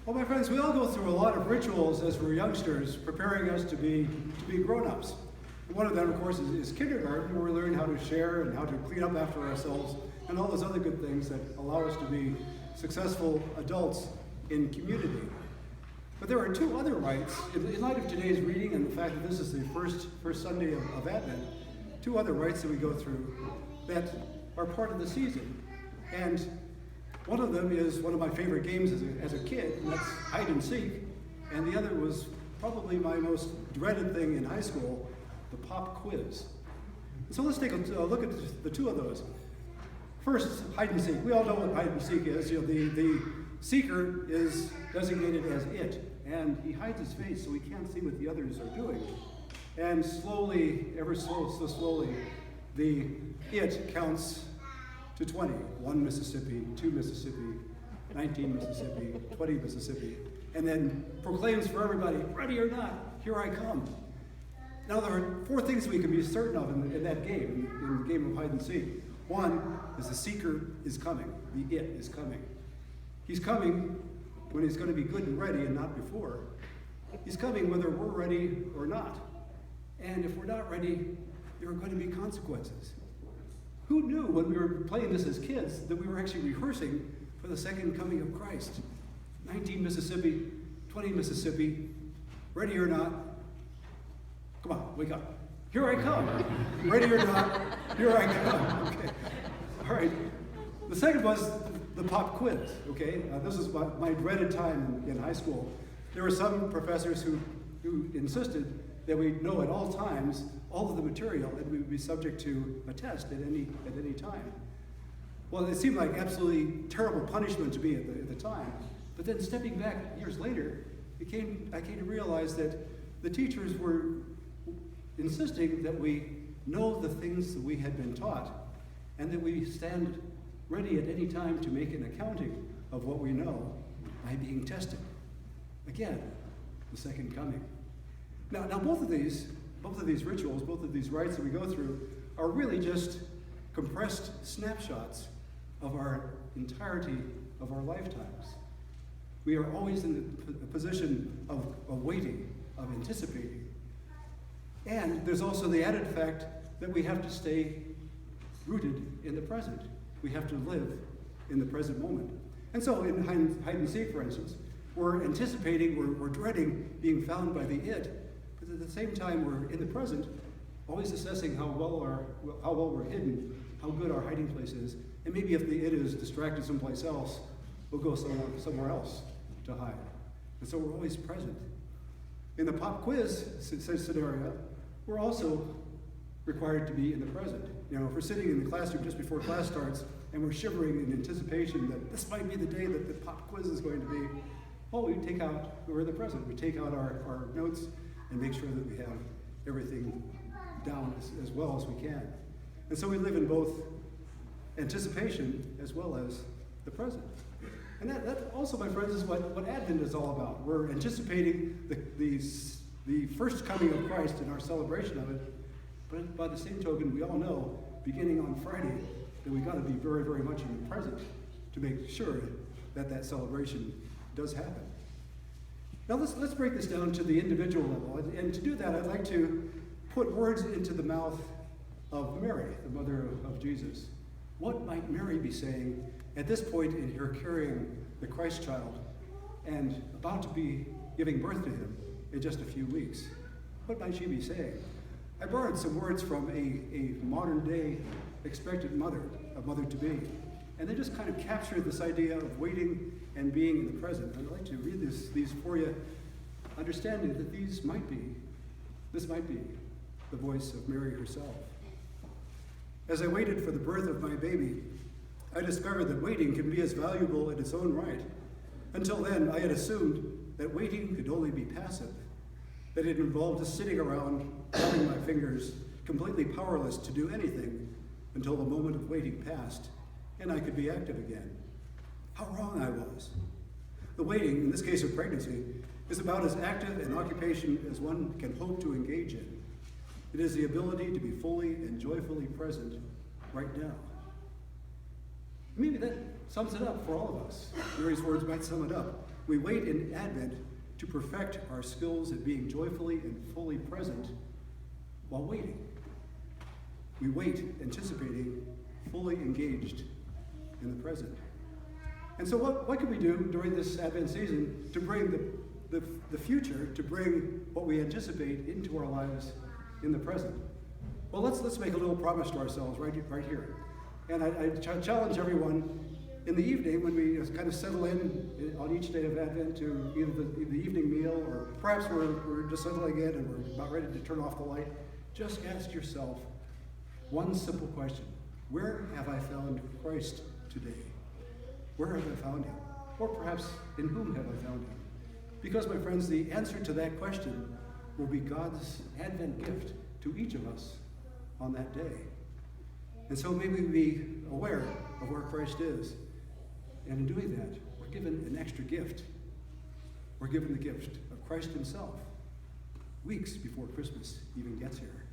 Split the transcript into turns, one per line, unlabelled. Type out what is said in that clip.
Well, my friends, we all go through a lot of rituals as we're youngsters, preparing us to be grown-ups. One of them, of course, is kindergarten, where we learn how to share and how to clean up after ourselves and all those other good things that allow us to be successful adults in community. But there are two other rites, in light of today's reading and the fact that this is the first Sunday of Advent, two other rites that we go through that are part of the season. And one of them is one of my favorite games as a kid, and that's hide and seek. And the other was probably my most dreaded thing in high school, the pop quiz. So let's take a look at the two of those. First, hide and seek. We all know what hide and seek is. The seeker is designated as it, and he hides his face so he can't see what the others are doing. And slowly, ever so slowly, the it counts to 20. 1 Mississippi, 2 Mississippi, 19 Mississippi, 20 Mississippi, and then proclaims for everybody, ready or not, here I come. Now there are four things we can be certain of in that game, in the game of hide and seek. One is the seeker is coming, the it is coming. He's coming when he's going to be good and ready and not before. He's coming whether we're ready or not. And if we're not ready, there are going to be consequences. Who knew when we were playing this as kids that we were actually rehearsing for the second coming of Christ? 19 Mississippi, 20 Mississippi, ready or not, come on, wake up. Here I come. Ready or not, here I come. Okay. All right. The second was the pop quiz. Okay. This is my dreaded time in high school. There were some professors who insisted that we know at all times all of the material and we would be subject to a test at any time. Well, it seemed like absolutely terrible punishment to me at the time. But then stepping back years later, I came to realize that the teachers were insisting that we know the things that we had been taught and that we stand ready at any time to make an accounting of what we know by being tested. Again, the second coming. Now both of these rituals, both of these rites that we go through are really just compressed snapshots of our entirety of our lifetimes. We are always in the position of waiting, of anticipating. And there's also the added fact that we have to stay rooted in the present. We have to live in the present moment. And so in hide and seek, for instance, we're anticipating, we're dreading being found by the it, but at the same time we're in the present, always assessing how well we're hidden, how good our hiding place is, and maybe if the it is distracted someplace else, we'll go somewhere else to hide. And so we're always present. In the pop quiz scenario, we're also required to be in the present. If we're sitting in the classroom just before class starts and we're shivering in anticipation that this might be the day that the pop quiz is going to be, we're in the present. We take out our notes and make sure that we have everything down as well as we can. And so we live in both anticipation as well as the present. And that also, my friends, is what Advent is all about. We're anticipating the first coming of Christ in our celebration of it. But by the same token, we all know, beginning on Friday, that we've got to be very, very much in the present to make sure that celebration does happen. Now let's break this down to the individual level. And to do that, I'd like to put words into the mouth of Mary, the mother of Jesus. What might Mary be saying at this point in her carrying the Christ child and about to be giving birth to him in just a few weeks? What might she be saying? I borrowed some words from a modern day expectant mother, a mother-to-be, and they just kind of capture this idea of waiting and being in the present. I'd like to read these for you, understanding that this might be the voice of Mary herself. As I waited for the birth of my baby, I discovered that waiting can be as valuable in its own right. Until then, I had assumed that waiting could only be passive, that it involved just sitting around, rubbing my fingers, completely powerless to do anything until the moment of waiting passed, and I could be active again. How wrong I was. The waiting, in this case of pregnancy, is about as active an occupation as one can hope to engage in. It is the ability to be fully and joyfully present right now. Maybe that sums it up for all of us. Mary's words might sum it up. We wait in Advent to perfect our skills at being joyfully and fully present while waiting. We wait, anticipating, fully engaged in the present. And so what can we do during this Advent season to bring the future, to bring what we anticipate into our lives in the present? Well, let's make a little promise to ourselves right here. And I challenge everyone in the evening, when we kind of settle in on each day of Advent to either the evening meal, or perhaps we're just settling in and we're about ready to turn off the light, just ask yourself one simple question. Where have I found Christ today? Where have I found him? Or perhaps, in whom have I found him? Because, my friends, the answer to that question will be God's Advent gift to each of us on that day. And so may we be aware of where Christ is. And in doing that, we're given an extra gift. We're given the gift of Christ himself, weeks before Christmas even gets here.